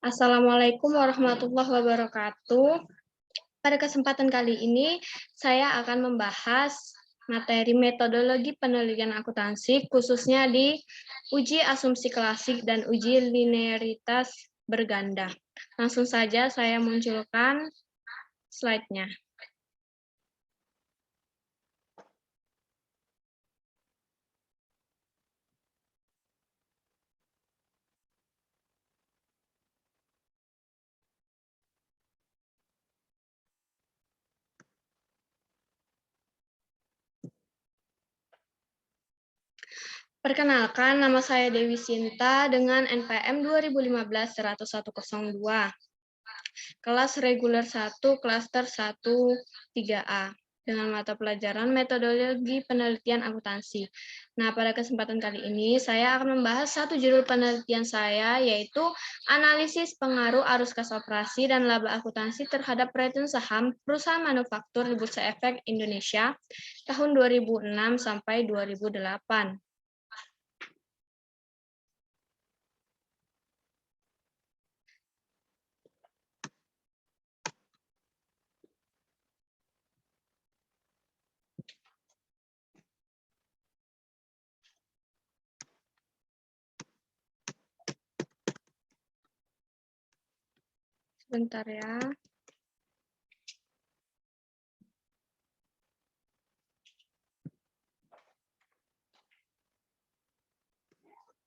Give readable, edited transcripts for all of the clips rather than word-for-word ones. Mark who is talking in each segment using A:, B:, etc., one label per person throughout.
A: Assalamualaikum warahmatullahi wabarakatuh. Pada kesempatan kali ini, saya akan membahas materi metodologi penelitian akuntansi, khususnya di uji asumsi klasik dan uji linearitas berganda. Langsung saja saya munculkan slide-nya. Perkenalkan, nama saya Dewi Sinta dengan NPM 2015-10102. Kelas reguler 1, klaster 1, 3A. Dengan mata pelajaran metodologi penelitian akuntansi. Nah, pada kesempatan kali ini saya akan membahas satu judul penelitian saya, yaitu analisis pengaruh arus kas operasi dan laba akuntansi terhadap return saham perusahaan manufaktur di Bursa Efek Indonesia tahun 2006 sampai 2008. Sebentar ya.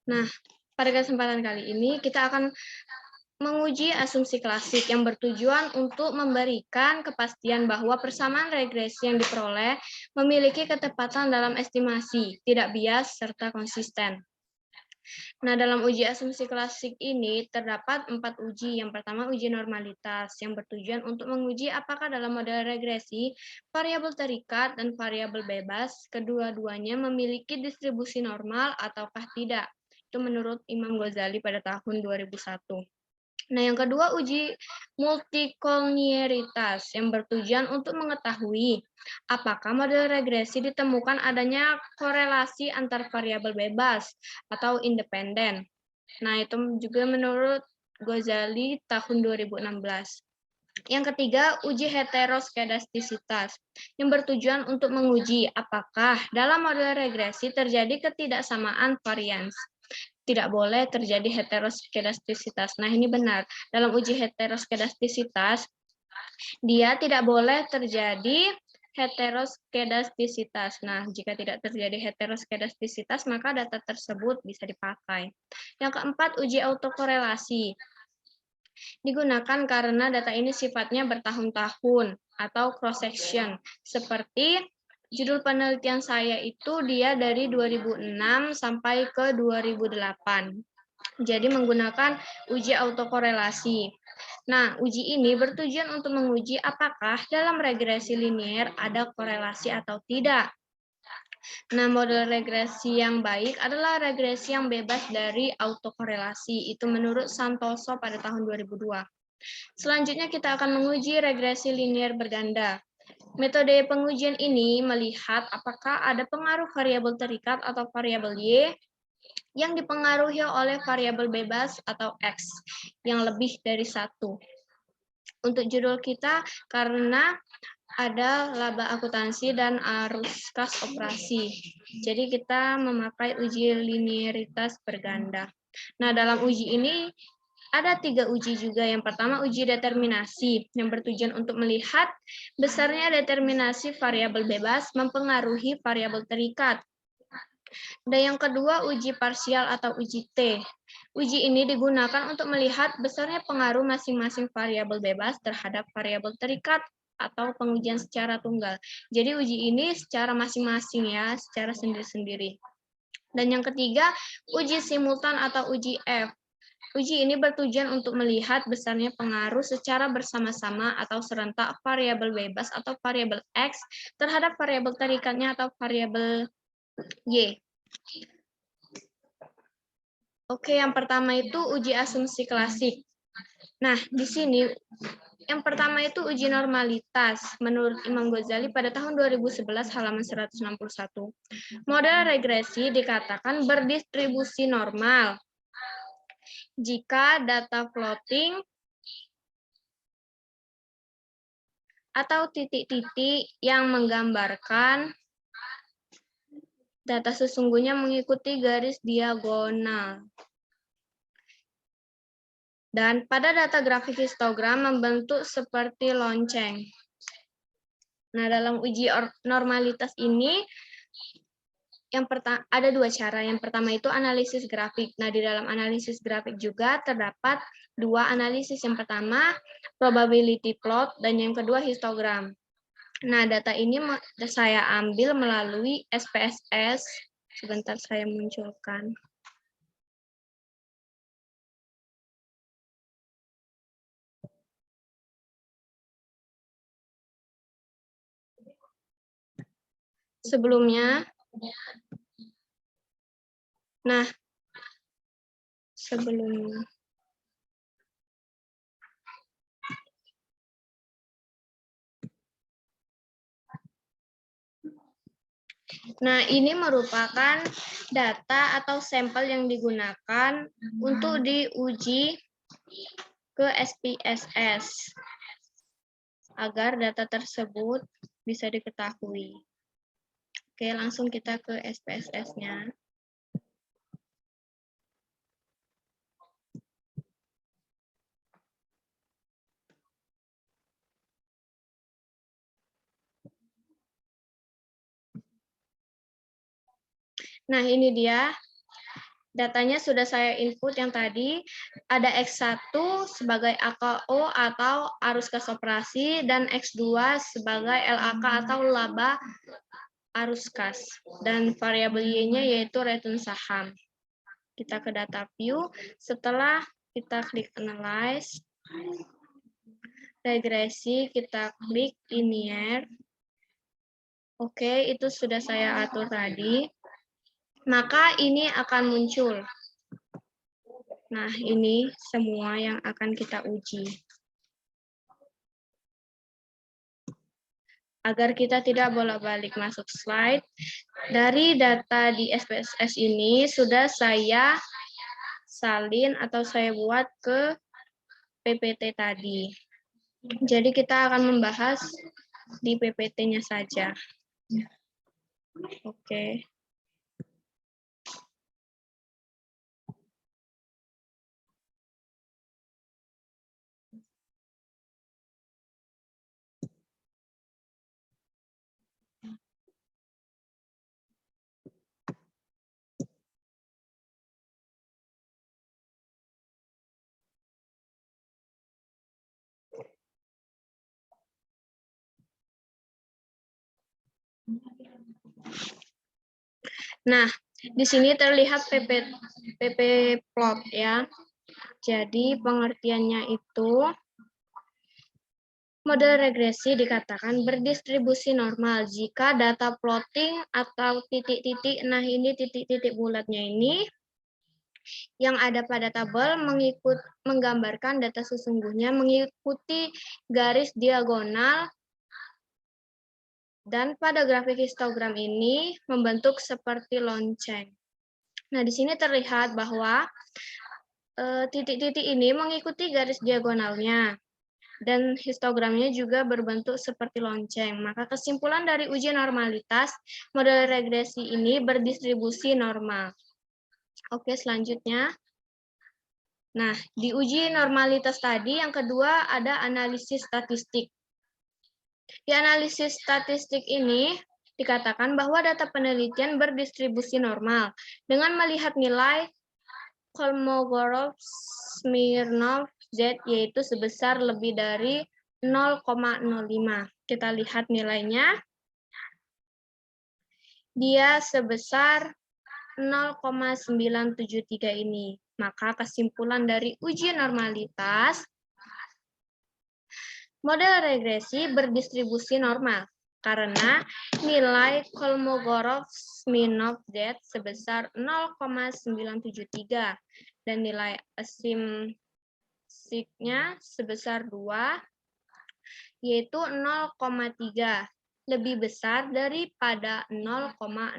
A: Nah, pada kesempatan kali ini kita akan menguji asumsi klasik yang bertujuan untuk memberikan kepastian bahwa persamaan regresi yang diperoleh memiliki ketepatan dalam estimasi, tidak bias, serta konsisten. Nah, dalam uji asumsi klasik ini terdapat 4 uji. Yang pertama, uji normalitas, yang bertujuan untuk menguji apakah dalam model regresi, variabel terikat dan variabel bebas, kedua-duanya memiliki distribusi normal ataukah tidak. Itu menurut Imam Ghazali pada tahun 2001. Nah, yang kedua, uji multikoliniaritas yang bertujuan untuk mengetahui apakah model regresi ditemukan adanya korelasi antar variabel bebas atau independen. Nah, itu juga menurut Ghazali tahun 2016. Yang ketiga, uji heteroskedastisitas yang bertujuan untuk menguji apakah dalam model regresi terjadi ketidaksamaan varians. Tidak boleh terjadi heteroskedastisitas. Nah, ini benar. Dalam uji heteroskedastisitas, dia tidak boleh terjadi heteroskedastisitas. Nah, jika tidak terjadi heteroskedastisitas, maka data tersebut bisa dipakai. Yang keempat, uji autokorelasi. Digunakan karena data ini sifatnya bertahun-tahun atau cross-section, seperti judul penelitian saya itu dia dari 2006 sampai ke 2008. Jadi menggunakan uji autokorelasi. Nah, uji ini bertujuan untuk menguji apakah dalam regresi linear ada korelasi atau tidak. Nah, model regresi yang baik adalah regresi yang bebas dari autokorelasi. Itu menurut Santoso pada tahun 2002. Selanjutnya kita akan menguji regresi linear berganda. Metode pengujian ini melihat apakah ada pengaruh variabel terikat atau variabel Y yang dipengaruhi oleh variabel bebas atau X yang lebih dari satu. Untuk judul kita, karena ada laba akuntansi dan arus kas operasi. Jadi kita memakai uji linearitas berganda. Nah, dalam uji ini ada 3 uji juga. Yang pertama, uji determinasi, yang bertujuan untuk melihat besarnya determinasi variabel bebas mempengaruhi variabel terikat. Dan yang kedua, uji parsial atau uji T. Uji ini digunakan untuk melihat besarnya pengaruh masing-masing variabel bebas terhadap variabel terikat atau pengujian secara tunggal. Jadi uji ini secara masing-masing ya, secara sendiri-sendiri. Dan yang ketiga, uji simultan atau uji F. Uji ini bertujuan untuk melihat besarnya pengaruh secara bersama-sama atau serentak variabel bebas atau variabel X terhadap variabel terikatnya atau variabel Y. Oke, yang pertama itu uji asumsi klasik. Nah, di sini yang pertama itu uji normalitas. Menurut Imam Ghazali pada tahun 2011 halaman 161. Model regresi dikatakan berdistribusi normal jika data plotting atau titik-titik yang menggambarkan data sesungguhnya mengikuti garis diagonal. Dan pada data grafik histogram membentuk seperti lonceng. Nah, dalam uji normalitas ini ada dua cara. Yang pertama itu analisis grafik. Nah, di dalam analisis grafik juga terdapat dua analisis. Yang pertama probability plot dan yang kedua histogram. Nah, data ini saya ambil melalui SPSS. Sebentar saya munculkan. Sebelumnya, ini merupakan data atau sampel yang digunakan untuk diuji ke SPSS agar data tersebut bisa diketahui. Oke, langsung kita ke SPSS-nya. Nah, ini dia. Datanya sudah saya input yang tadi. Ada X1 sebagai AKO atau arus kas operasi, dan X2 sebagai LAK atau laba arus kas. Dan variabel Y-nya yaitu return saham. Kita ke data view. Setelah kita klik analyze, regresi, kita klik linear. Oke, itu sudah saya atur tadi. Maka ini akan muncul. Nah, ini semua yang akan kita uji. Agar kita tidak bolak-balik masuk slide, dari data di SPSS ini sudah saya salin atau saya buat ke PPT tadi. Jadi kita akan membahas di PPT-nya saja. Oke. Nah, di sini terlihat PP plot ya. Jadi pengertiannya itu model regresi dikatakan berdistribusi normal jika data plotting atau titik-titik, nah ini titik-titik bulatnya ini yang ada pada tabel menggambarkan data sesungguhnya mengikuti garis diagonal, dan pada grafik histogram ini membentuk seperti lonceng. Nah, di sini terlihat bahwa titik-titik ini mengikuti garis diagonalnya. Dan histogramnya juga berbentuk seperti lonceng. Maka kesimpulan dari uji normalitas, model regresi ini berdistribusi normal. Oke, selanjutnya. Nah, di uji normalitas tadi, yang kedua ada analisis statistik. Di analisis statistik ini, dikatakan bahwa data penelitian berdistribusi normal dengan melihat nilai Kolmogorov-Smirnov Z yaitu sebesar lebih dari 0,05. Kita lihat nilainya. Dia sebesar 0,973 ini. Maka kesimpulan dari uji normalitas, model regresi berdistribusi normal karena nilai Kolmogorov-Smirnov Z sebesar 0,973 dan nilai asimsiknya sebesar 2, yaitu 0,3, lebih besar daripada 0,05.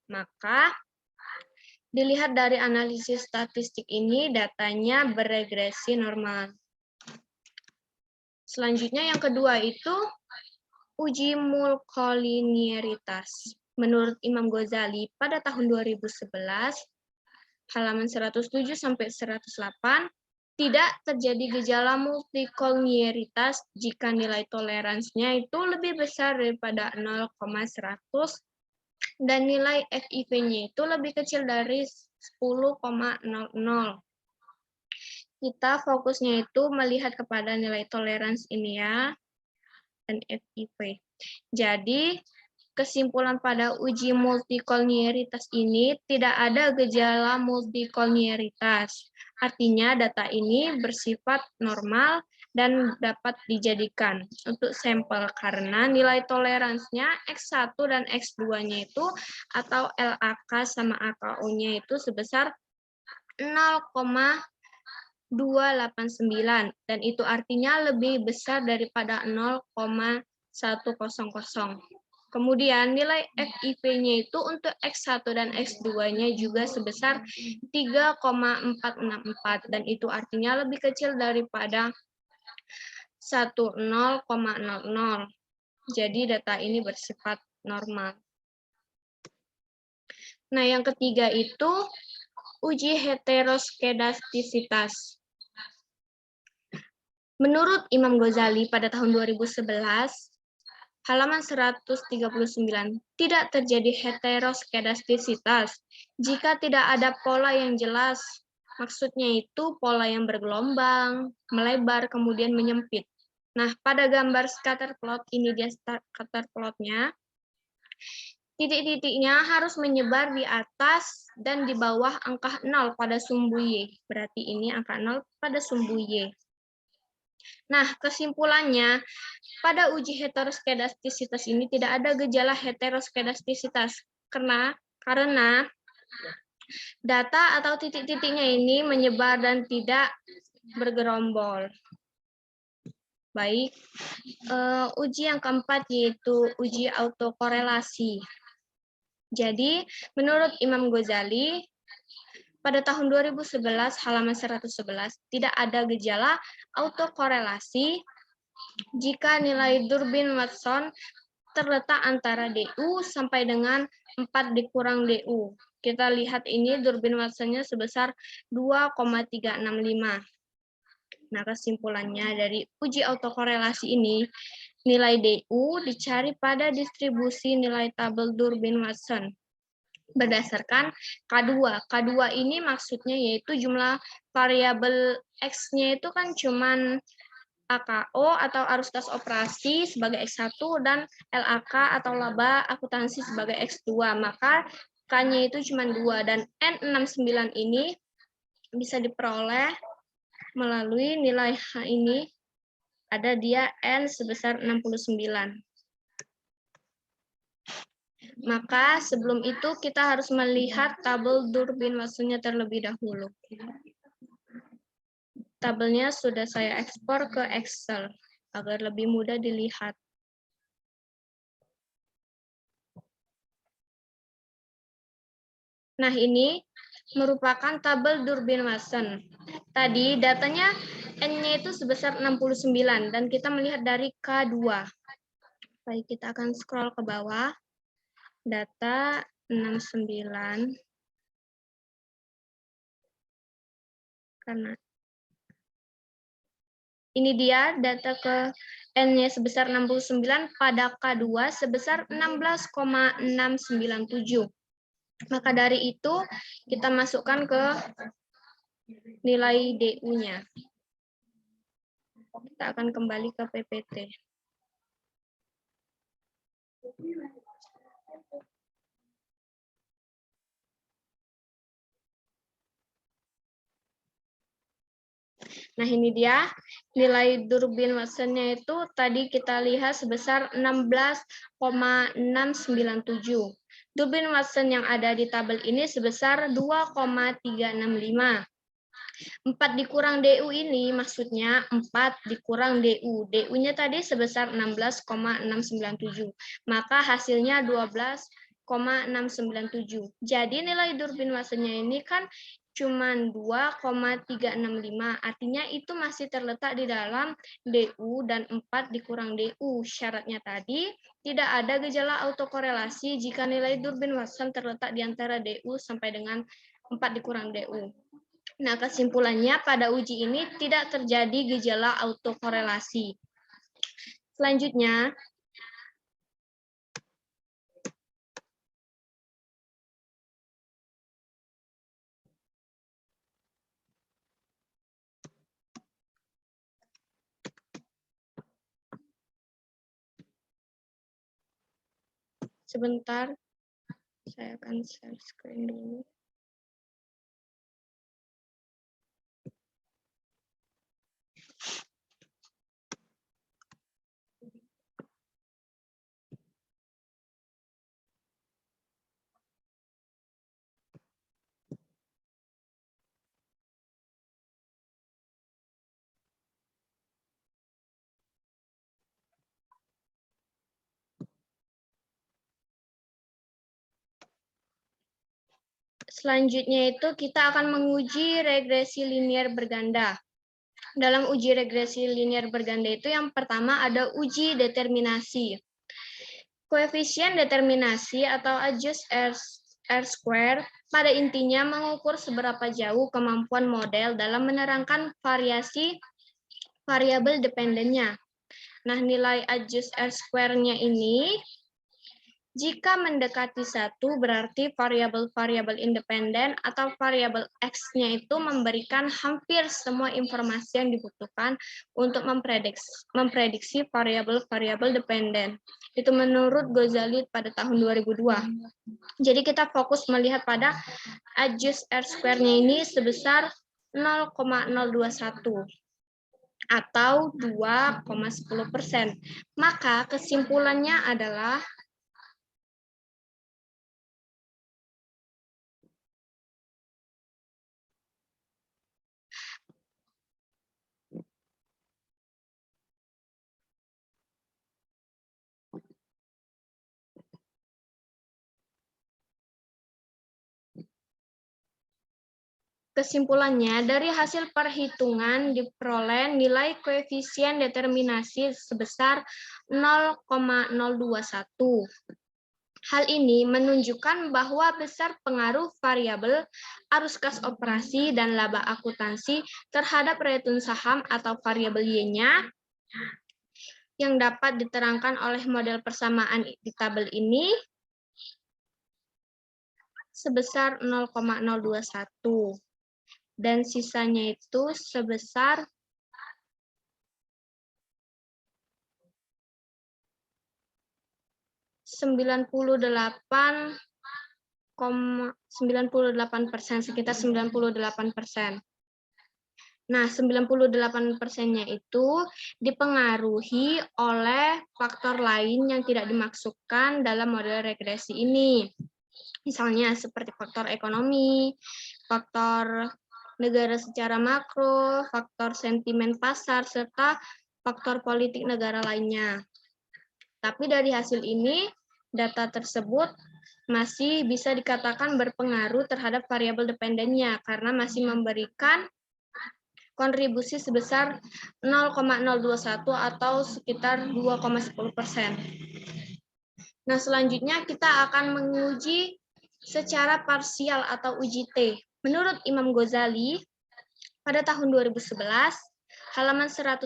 A: Maka Dilihat dari analisis statistik ini, datanya beregresi normal. Selanjutnya yang kedua itu uji mulkolinearitas. Menurut Imam Ghazali pada tahun 2011, halaman 107 sampai 108, tidak terjadi gejala multikolinearitas jika nilai toleransinya itu lebih besar daripada 0,100 dan nilai FIV-nya itu lebih kecil dari 10,00. Kita fokusnya itu melihat kepada nilai toleransi ini ya, dan FIV. Jadi, kesimpulan pada uji multikolinearitas ini tidak ada gejala multikolinearitas. Artinya data ini bersifat normal dan dapat dijadikan untuk sampel karena nilai toleransinya X1 dan X2-nya itu atau LAK sama AKO-nya itu sebesar 0,289 dan itu artinya lebih besar daripada 0,100. Kemudian nilai FIV-nya itu untuk X1 dan X2-nya juga sebesar 3,464 dan itu artinya lebih kecil daripada 10,00. Jadi data ini bersifat normal. Nah, yang ketiga itu uji heteroskedastisitas. Menurut Imam Ghazali pada tahun 2011, halaman 139, tidak terjadi heteroskedastisitas jika tidak ada pola yang jelas. Maksudnya itu pola yang bergelombang, melebar, kemudian menyempit. Nah, pada gambar scatter plot, ini dia scatter plotnya, titik-titiknya harus menyebar di atas dan di bawah angka 0 pada sumbu Y. Berarti ini angka 0 pada sumbu Y. Nah, kesimpulannya, pada uji heteroskedastisitas ini tidak ada gejala heteroskedastisitas karena data atau titik-titiknya ini menyebar dan tidak bergerombol. Baik, uji yang keempat yaitu uji autokorelasi. Jadi, menurut Imam Ghazali, pada tahun 2011, halaman 111, tidak ada gejala autokorelasi jika nilai Durbin-Watson terletak antara DU sampai dengan 4 dikurang DU. Kita lihat ini Durbin-Watsonnya sebesar 2,365. Nah, kesimpulannya dari uji autokorelasi ini, nilai DU dicari pada distribusi nilai tabel Durbin-Watson berdasarkan K2. K2 ini maksudnya yaitu jumlah variabel X-nya itu kan cuman AKO atau arus kas operasi sebagai X1 dan LAK atau laba akuntansi sebagai X2. Maka K-nya itu cuma 2 dan N69 ini bisa diperoleh melalui nilai H ini, ada dia N sebesar 69. Maka sebelum itu kita harus melihat tabel Durbin-Watsonnya terlebih dahulu. Tabelnya sudah saya ekspor ke Excel agar lebih mudah dilihat. Nah, ini merupakan tabel Durbin-Watson. Tadi datanya N-nya itu sebesar 69 dan kita melihat dari K2. Baik, kita akan scroll ke bawah. Data 69. Karena ini dia data ke N-nya sebesar 69 pada K2 sebesar 16,697. Maka dari itu kita masukkan ke nilai DU-nya. Kita akan kembali ke PPT. Nah, ini dia nilai Durbin-Watsonnya itu tadi kita lihat sebesar 16,697. Durbin-Watson yang ada di tabel ini sebesar 2,365. 4 dikurang DU ini maksudnya 4 dikurang DU. DU-nya tadi sebesar 16,697. Maka hasilnya 12,365. 2,697. Jadi nilai Durbin Watsonnya ini kan cuma 2,365. Artinya itu masih terletak di dalam DU dan 4 dikurang DU. Syaratnya tadi tidak ada gejala autokorelasi jika nilai Durbin Watson terletak di antara DU sampai dengan 4 dikurang DU. Nah, kesimpulannya pada uji ini tidak terjadi gejala autokorelasi. Selanjutnya, sebentar, saya akan share screen dulu. Selanjutnya itu kita akan menguji regresi linear berganda. Dalam uji regresi linear berganda itu yang pertama ada uji determinasi. Koefisien determinasi atau adjust R square pada intinya mengukur seberapa jauh kemampuan model dalam menerangkan variasi variabel dependennya. Nah, nilai adjust R square-nya ini jika mendekati 1 berarti variabel-variabel independen atau variabel X-nya itu memberikan hampir semua informasi yang dibutuhkan untuk memprediksi variabel-variabel dependen. Itu menurut Ghazali pada tahun 2002. Jadi kita fokus melihat pada adjust R square-nya ini sebesar 0,021 atau 2,10%. Maka kesimpulannya adalah kesimpulannya, dari hasil perhitungan diperoleh nilai koefisien determinasi sebesar 0,021. Hal ini menunjukkan bahwa besar pengaruh variabel arus kas operasi dan laba akuntansi terhadap return saham atau variabel Y-nya yang dapat diterangkan oleh model persamaan di tabel ini sebesar 0,021. Dan sisanya itu sebesar 98,98%, sekitar 98%. Nah, 98%-nya itu dipengaruhi oleh faktor lain yang tidak dimaksudkan dalam model regresi ini. Misalnya seperti faktor ekonomi, faktor negara secara makro, faktor sentimen pasar, serta faktor politik negara lainnya. Tapi dari hasil ini, data tersebut masih bisa dikatakan berpengaruh terhadap variabel dependennya karena masih memberikan kontribusi sebesar 0,021 atau sekitar 2,10%. Nah, selanjutnya kita akan menguji secara parsial atau uji T. Menurut Imam Ghazali, pada tahun 2011, halaman 101,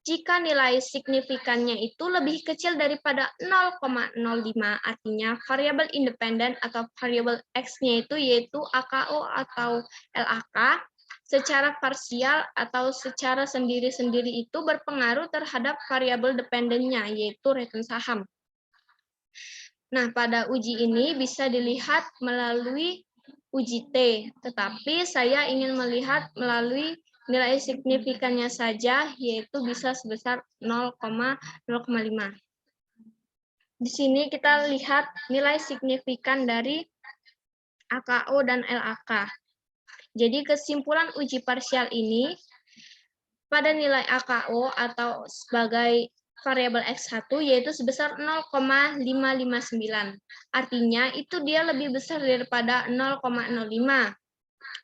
A: jika nilai signifikannya itu lebih kecil daripada 0,05, artinya variabel independen atau variabel X-nya itu yaitu AKO atau LAK, secara parsial atau secara sendiri-sendiri itu berpengaruh terhadap variabel dependennya, yaitu return saham. Nah, pada uji ini bisa dilihat melalui uji T, tetapi saya ingin melihat melalui nilai signifikannya saja, yaitu bisa sebesar 0,05. Di sini kita lihat nilai signifikan dari AKO dan LAK. Jadi kesimpulan uji parsial ini, pada nilai AKO atau sebagai variabel X1 yaitu sebesar 0,559. Artinya itu dia lebih besar daripada 0,05.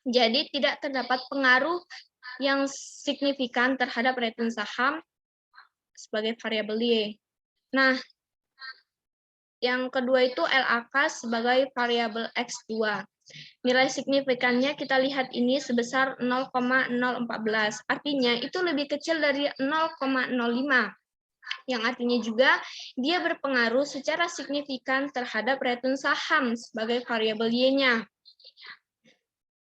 A: Jadi tidak terdapat pengaruh yang signifikan terhadap return saham sebagai variabel Y. Nah, yang kedua itu LAK sebagai variabel X2. Nilai signifikannya kita lihat ini sebesar 0,014. Artinya itu lebih kecil dari 0,05. Yang artinya juga dia berpengaruh secara signifikan terhadap return saham sebagai variabel Y-nya.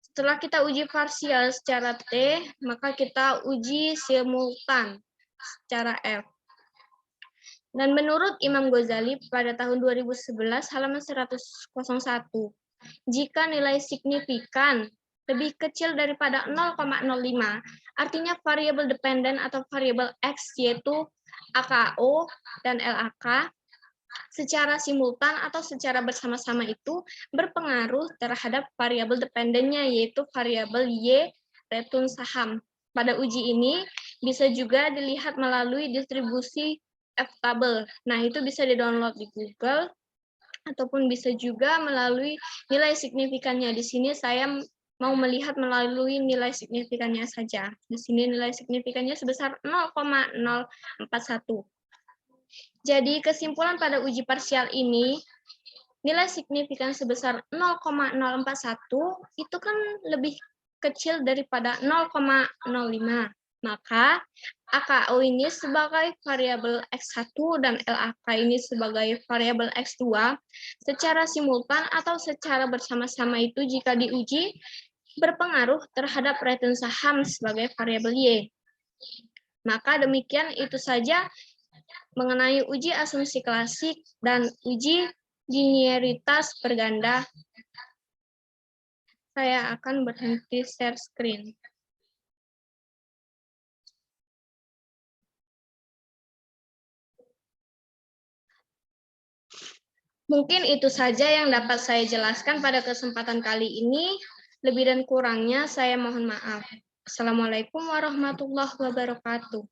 A: Setelah kita uji parsial secara T, maka kita uji simultan secara F. Dan menurut Imam Ghazali pada tahun 2011 halaman 101, jika nilai signifikan lebih kecil daripada 0,05, artinya variabel dependen atau variabel X yaitu AKO dan LAK secara simultan atau secara bersama-sama itu berpengaruh terhadap variabel dependennya yaitu variabel Y return saham. Pada uji ini bisa juga dilihat melalui distribusi F-table. Nah, itu bisa di-download di Google ataupun bisa juga melalui nilai signifikannya. Di sini saya mau melihat melalui nilai signifikannya saja. Di sini nilai signifikannya sebesar 0,041. Jadi kesimpulan pada uji parsial ini, nilai signifikan sebesar 0,041 itu kan lebih kecil daripada 0,05. Maka AKO ini sebagai variabel X1 dan LAK ini sebagai variabel X2 secara simultan atau secara bersama-sama itu jika diuji berpengaruh terhadap return saham sebagai variabel Y. Maka demikian itu saja mengenai uji asumsi klasik dan uji linearitas berganda. Saya akan berhenti share screen. Mungkin itu saja yang dapat saya jelaskan pada kesempatan kali ini. Lebih dan kurangnya saya mohon maaf. Assalamualaikum warahmatullahi wabarakatuh.